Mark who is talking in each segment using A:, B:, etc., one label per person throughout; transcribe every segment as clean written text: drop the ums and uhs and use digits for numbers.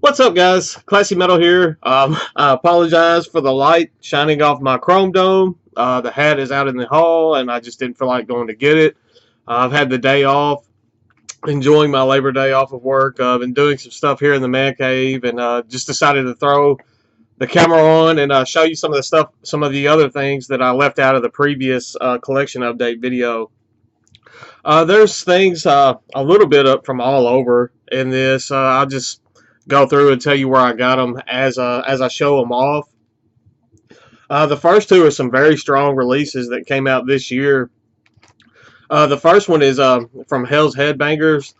A: What's up, guys? Classy Metal here. I apologize for the light shining off my chrome dome. The hat is out in the hall, and I just didn't feel like going to get it. I've had the day off, enjoying my Labor Day off of work. I've been doing some stuff here in the man cave, and just decided to throw the camera on and show you some of the stuff, some of the other things that I left out of the previous collection update video. There's things a little bit up from all over in this. I'll just go through and tell you where I got them as I show them off. The first two are some very strong releases that came out this year. The first one is from Hell's Headbangers.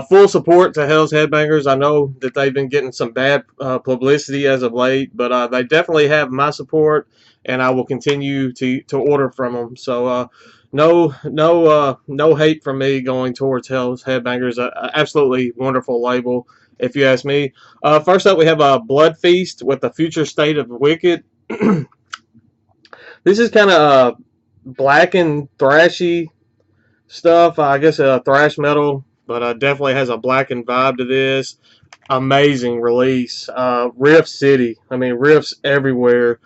A: Full support to Hell's Headbangers. I know that they've been getting some bad publicity as of late, but they definitely have my support, and I will continue to order from them. So no hate from me going towards Hell's Headbangers. Absolutely wonderful label, if you ask me. First up, we have a Blood Feast with the Future State of Wicked. This is kind of black and thrashy stuff. I guess thrash metal, but definitely has a blackened vibe to this. Amazing release. Riff City. I mean, riffs everywhere.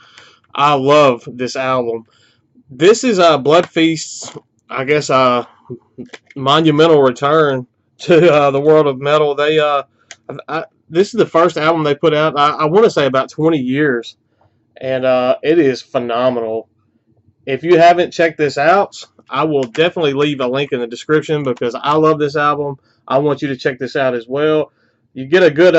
A: I love this album. This is Blood Feast's, I guess, monumental return to the world of metal. They this is the first album they put out, I want to say, about 20 years, and it is phenomenal. If you haven't checked this out, I will definitely leave a link in the description because I love this album. I want you to check this out as well. You get a good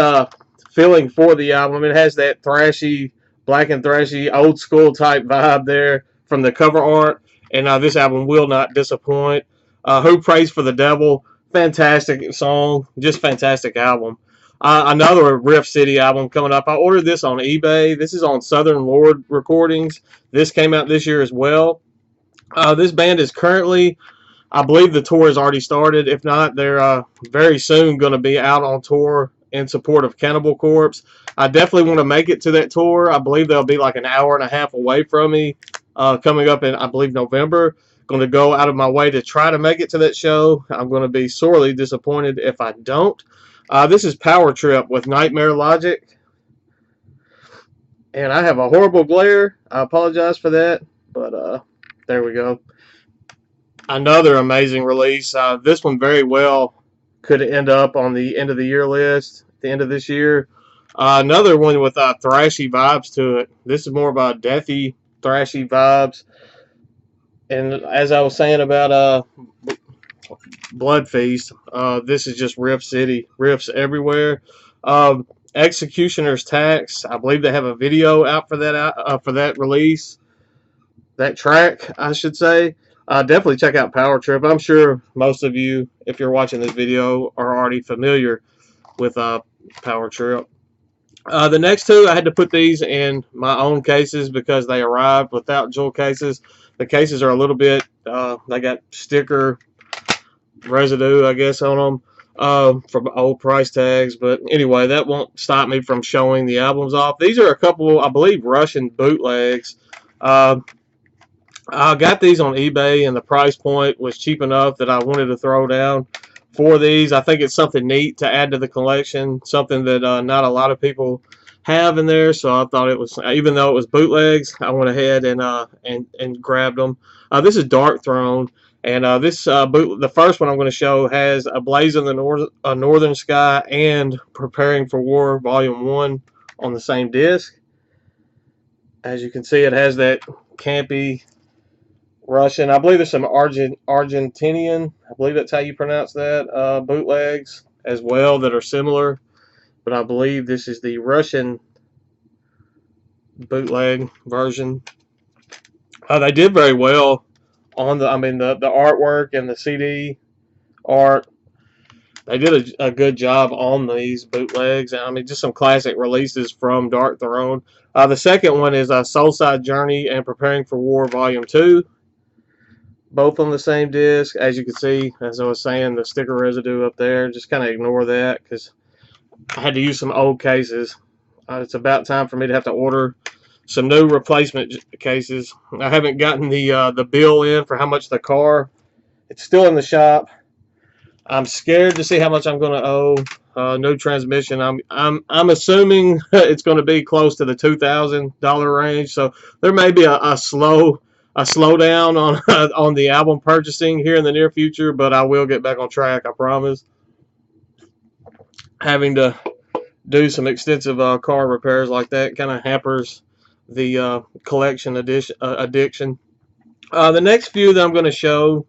A: feeling for the album. It has that thrashy, black and thrashy, old school type vibe there from the cover art, and this album will not disappoint. Who Prays for the Devil? Fantastic song, just fantastic album. Another Riff City album coming up. I ordered this on eBay. This is on Southern Lord Recordings. This came out this year as well. This band is currently, I believe the tour has already started. If not, they're very soon going to be out on tour in support of Cannibal Corpse. I definitely want to make it to that tour. I believe they'll be like an hour and a half away from me coming up in, I believe, November. Going to go out of my way to try to make it to that show. I'm going to be sorely disappointed if I don't. This is Power Trip with Nightmare Logic. And I have a horrible glare. I apologize for that. But there we go. Another amazing release. This one very well could end up on the end of the year list at the end of this year. Another one with thrashy vibes to it. This is more about deathy, thrashy vibes. And as I was saying about Blood Feast, this is just Riff City. Riffs everywhere. Executioner's Tax. I believe they have a video out for that release. That track, I should say. Definitely check out Power Trip. I'm sure most of you, if you're watching this video, are already familiar with Power Trip. The next two, I had to put these in my own cases because they arrived without jewel cases. The cases are a little bit, they got sticker residue, I guess, on them from old price tags. But anyway, that won't stop me from showing the albums off. These are a couple, I believe, Russian bootlegs. I got these on eBay, and the price point was cheap enough that I wanted to throw down for these. I think it's something neat to add to the collection, something that not a lot of people have in there. So I thought it was, even though it was bootlegs, I went ahead and grabbed them. This is Darkthrone, and the first one I'm going to show has A Blaze in the Northern Sky and Preparing for War Volume 1 on the same disc. As you can see, it has that campy Russian, I believe there's some Argentinian, I believe that's how you pronounce that, bootlegs as well that are similar, but I believe this is the Russian bootleg version. They did very well on the artwork and the CD art. They did a good job on these bootlegs. I mean, just some classic releases from Darkthrone. The second one is Soulside Journey and Preparing for War Volume 2. Both on the same disc. As you can see, as I was saying, the sticker residue up there, just kind of ignore that because I had to use some old cases. It's about time for me to have to order some new replacement cases. I haven't gotten the bill in for how much the car. It's still in the shop. I'm scared to see how much I'm going to owe. New transmission. I'm assuming it's going to be close to the $2,000 range. So there may be a slowdown on on the album purchasing here in the near future, but I will get back on track. I promise. Having to do some extensive car repairs like that kind of hampers the collection addiction. The next few that I'm going to show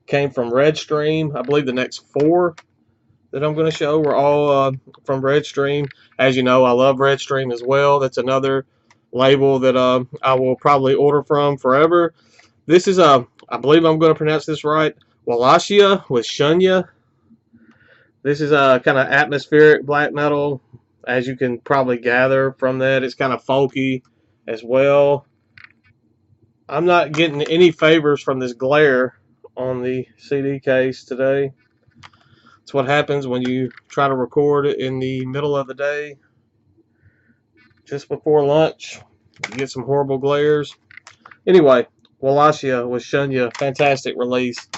A: came from Redstream. I believe the next four that I'm going to show were all from Redstream. As you know, I love Redstream as well. That's another label that I will probably order from forever. This is I believe I'm going to pronounce this right, Wallachia with Shunya. This is a kind of atmospheric black metal. As you can probably gather from that, it's kind of folky as well. I'm not getting any favors from this glare on the CD case today. It's what happens when you try to record it in the middle of the day, just before lunch. You get some horrible glares. Anyway, Wallachia with Shunya, fantastic release.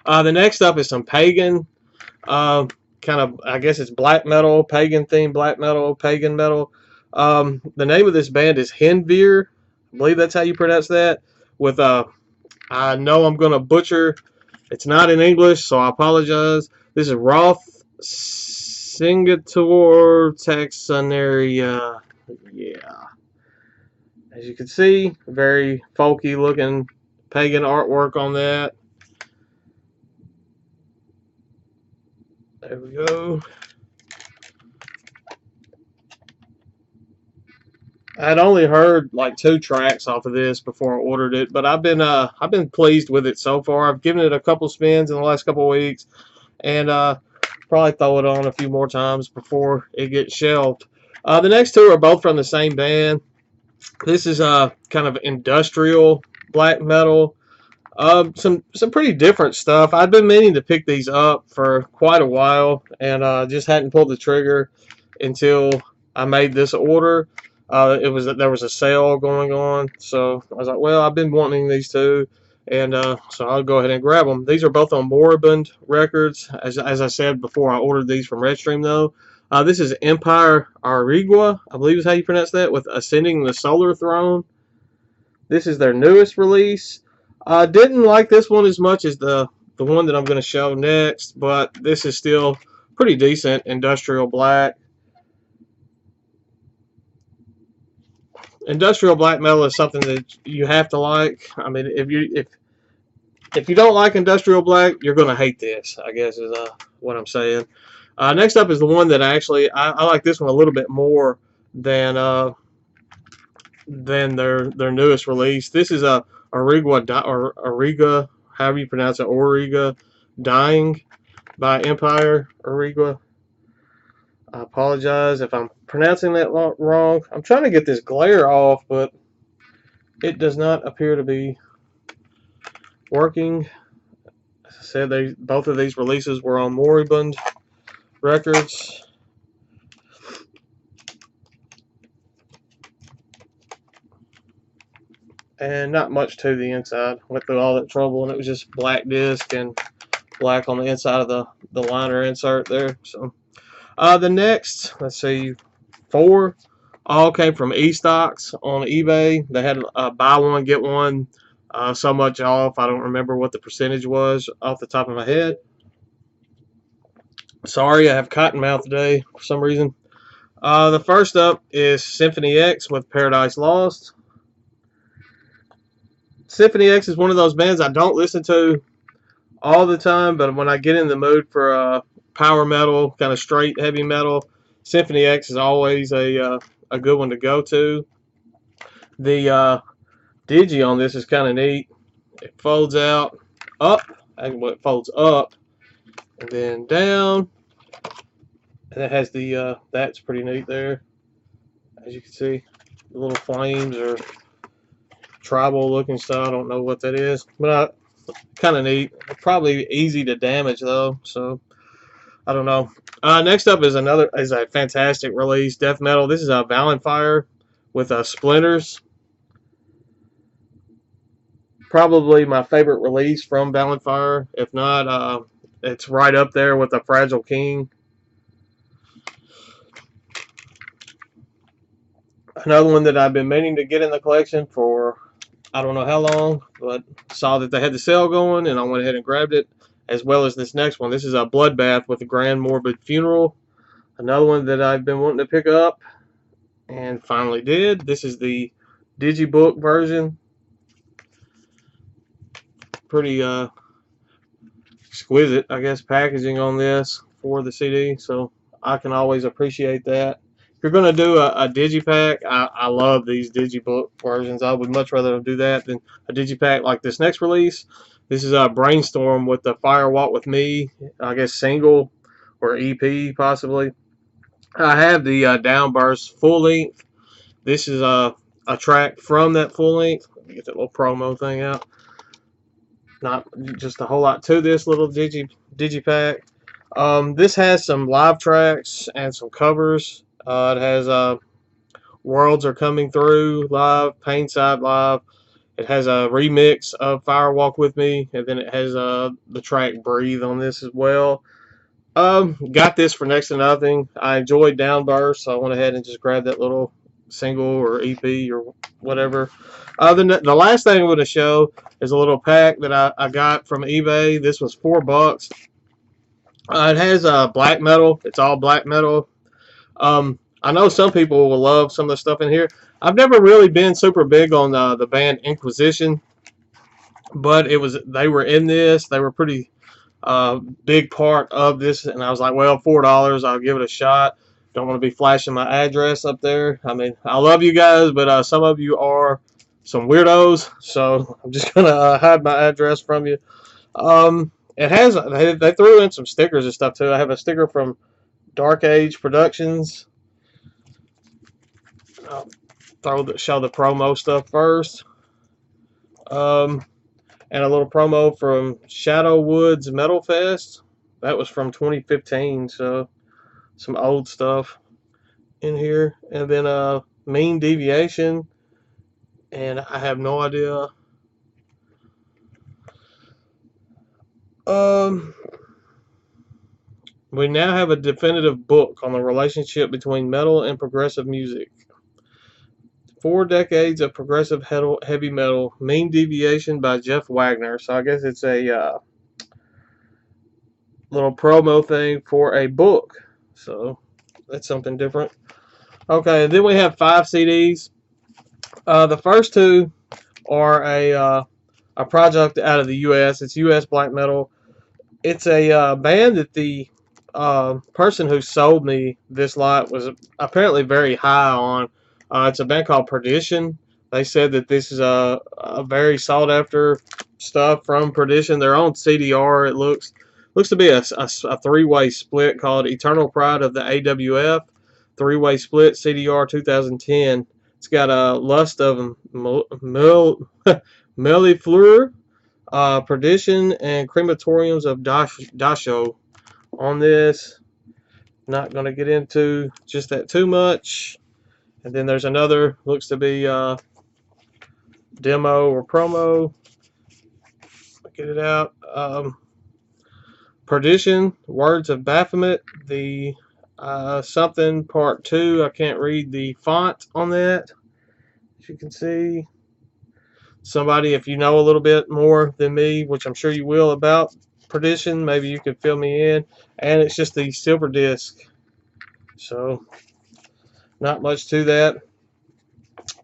A: The next up is some pagan, kind of, I guess it's black metal, pagan themed black metal, pagan metal. The name of this band is Henveer. I believe that's how you pronounce that. With I know I'm gonna butcher. It's not in English, so I apologize. This is Roth Singator Taxonaria. Yeah. As you can see, very folky looking pagan artwork on that. There we go. I'd only heard like 2 tracks off of this before I ordered it, but I've been pleased with it so far. I've given it a couple spins in the last couple of weeks, and probably throw it on a few more times before it gets shelved. The next 2 are both from the same band. This is kind of industrial black metal. Some pretty different stuff. I've been meaning to pick these up for quite a while, and just hadn't pulled the trigger until I made this order. There was a sale going on, so I was like, well, I've been wanting these 2, and so I'll go ahead and grab them. These are both on Moribund Records. As I said before, I ordered these from Redstream though. This is Empire Arigua, I believe is how you pronounce that, with Ascending the Solar Throne. This is their newest release. I didn't like this one as much as the one that I'm going to show next, but this is still pretty decent industrial black. Industrial black metal is something that you have to like. I mean, if you don't like industrial black, you're going to hate this, I guess is what I'm saying. Next up is the one that I like this one a little bit more than their newest release. This is a Ariga, however you pronounce it, Origa Dying by Empire Arigua. I apologize if I'm pronouncing that wrong. I'm trying to get this glare off, but it does not appear to be working. As I said, both of these releases were on Moribund Records. And not much to the inside. Went through all that trouble, and it was just black disc and black on the inside of the liner insert there. So the next, let's see, 4 all came from eStocks on eBay. They had buy one get one so much off. I don't remember what the percentage was off the top of my head. Sorry, I have cotton mouth today for some reason. The first up is Symphony X with Paradise Lost. Symphony X is one of those bands I don't listen to all the time, but when I get in the mood for power metal, kind of straight heavy metal, Symphony X is always a good one to go to. The digi on this is kind of neat. It folds out, up, and it folds up, and then down, and it has the that's pretty neat there. As you can see, the little flames or tribal looking stuff. I don't know what that is, but kind of neat. Probably easy to damage though, so I don't know. Next up is a fantastic release, death metal. This is a Valenfire with Splinters. Probably my favorite release from Valenfire. If not, it's right up there with the Fragile King. Another one that I've been meaning to get in the collection for I don't know how long, but saw that they had the sale going, and I went ahead and grabbed it, as well as this next one. This is a Bloodbath with a Grand Morbid Funeral. Another one that I've been wanting to pick up, and finally did. This is the Digibook version. Pretty exquisite, I guess, packaging on this for the CD, so I can always appreciate that. If you're going to do a digipack, I love these digibook versions. I would much rather do that than a digipack like this next release. This is a Brainstorm with the Fire Walk with Me, I guess single or EP possibly. I have the Downburst full length. This is a track from that full length. Let me get that little promo thing out. Not just a whole lot to this little digipack. This has some live tracks and some covers. It has Worlds Are Coming Through live, Painside live. It has a remix of Fire Walk With Me, and then it has the track Breathe on this as well. Got this for next to nothing. I enjoyed Downburst, so I went ahead and just grabbed that little single or EP or whatever. The last thing I'm going to show is a little pack that I got from eBay. This was $4. It has black metal. It's all black metal. I know some people will love some of the stuff in here. I've never really been super big on the band Inquisition, but they were in this. They were pretty big part of this, and I was like, well, $4, I'll give it a shot. Don't want to be flashing my address up there. I mean, I love you guys, but some of you are some weirdos, so I'm just gonna hide my address from you. It has they threw in some stickers and stuff too. I have a sticker from Dark Age Productions. I'll show the promo stuff first. And a little promo from Shadow Woods Metal Fest. That was from 2015, so some old stuff in here. And then Mean Deviation, and I have no idea. We now have a definitive book on the relationship between metal and progressive music. 4 decades of progressive heavy metal. Mean Deviation by Jeff Wagner. So I guess it's a little promo thing for a book. So that's something different. Okay, then we have 5 CDs. The first 2 are a project out of the U.S. It's U.S. black metal. It's a band that the person who sold me this lot was apparently very high on. It's a band called Perdition. They said that this is a very sought after stuff from Perdition. They're on CDR. It looks to be a 3-way split called Eternal Pride of the AWF. 3-way split CDR 2010. It's got a Lust of Mellifleur, Perdition, and Crematoriums of Dasho on this. Not going to get into just that too much. And then there's another, looks to be demo or promo. Get it out. Perdition, Words of Baphomet, the something part 2. I can't read the font on that. As you can see, somebody, if you know a little bit more than me, which I'm sure you will, about Perdition, maybe you could fill me in. And it's just the silver disc. So not much to that.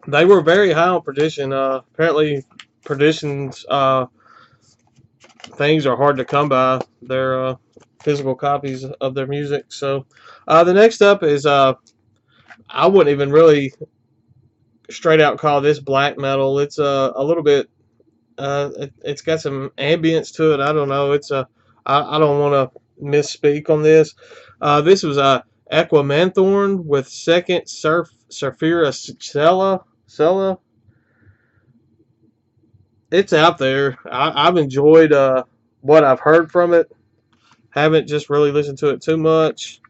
A: They were very high on Perdition. Apparently, Perdition's things are hard to come by. Their physical copies of their music. So the next up is I wouldn't even really straight out call this black metal. It's a little bit. It's got some ambience to it. I don't know. I don't want to misspeak on this. This was Aquamanthorne with Second Surfira Sella. It's out there. I've enjoyed what I've heard from it. Haven't just really listened to it too much.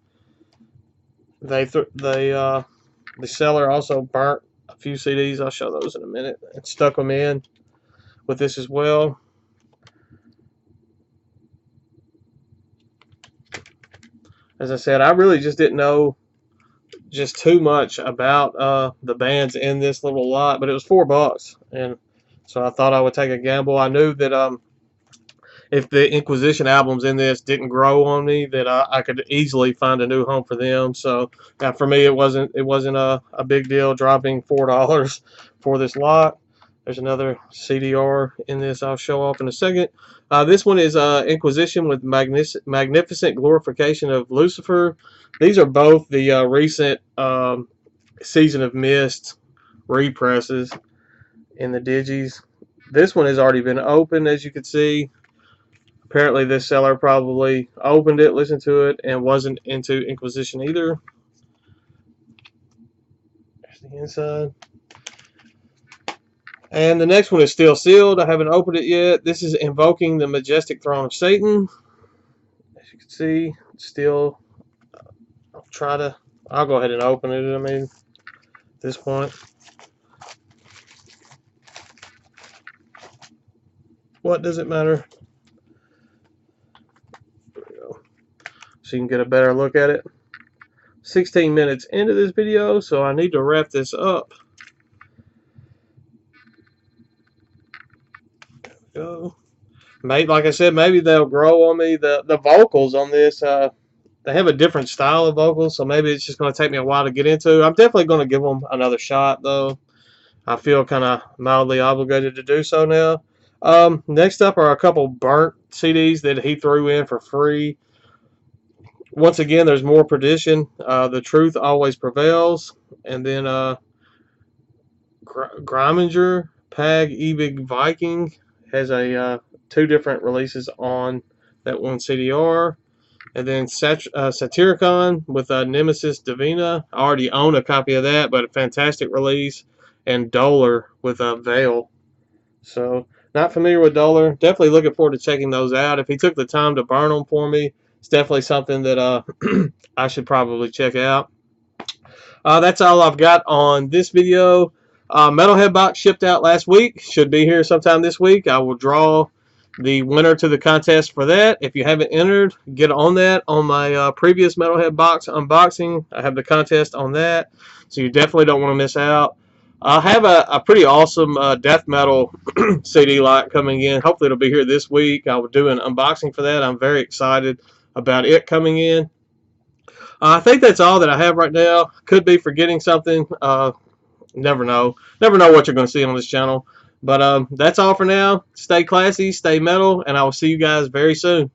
A: The seller also burnt a few CDs. I'll show those in a minute. And stuck them in with this as well. As I said, I really just didn't know just too much about the bands in this little lot, but it was $4, and so I thought I would take a gamble. I knew that if the Inquisition albums in this didn't grow on me, that I could easily find a new home for them. So for me, it wasn't a big deal dropping $4 for this lot. There's another CDR in this I'll show off in a second. This one is Inquisition with Magnificent Glorification of Lucifer. These are both the recent Season of Mist represses in the digis. This one has already been opened, as you can see. Apparently this seller probably opened it, listened to it, and wasn't into Inquisition either. There's the inside. And the next one is still sealed. I haven't opened it yet. This is Invoking the Majestic Throne of Satan. As you can see, still, I'll go ahead and open it, I mean, at this point. What does it matter? There we go. So you can get a better look at it. 16 minutes into this video, so I need to wrap this up. There we go. Maybe, like I said, maybe they'll grow on me. The vocals on this, they have a different style of vocals, so maybe it's just going to take me a while to get into. I'm definitely going to give them another shot, though. I feel kind of mildly obligated to do so now. Next up are a couple burnt CDs that he threw in for free. Once again, there's more Perdition. The Truth Always Prevails. And then Griminger, Pag, Evig Viking has a 2 different releases on that one CDR. And then Satyricon with Nemesis Divina. I already own a copy of that, but a fantastic release. And Dolar with Veil. So, not familiar with Dolar. Definitely looking forward to checking those out. If he took the time to burn them for me, it's definitely something that I should probably check out. That's all I've got on this video. Metalhead box shipped out last week. Should be here sometime this week. I will draw the winner to the contest for that. If you haven't entered, get on that on my previous Metalhead box unboxing. I have the contest on that, so you definitely don't want to miss out. I have a pretty awesome death metal CD lot coming in. Hopefully it'll be here this week. I will do an unboxing for that. I'm very excited about it coming in. I think that's all that I have right now. Could be forgetting something. Never know. Never know what you're going to see on this channel. But that's all for now. Stay classy, stay metal, and I will see you guys very soon.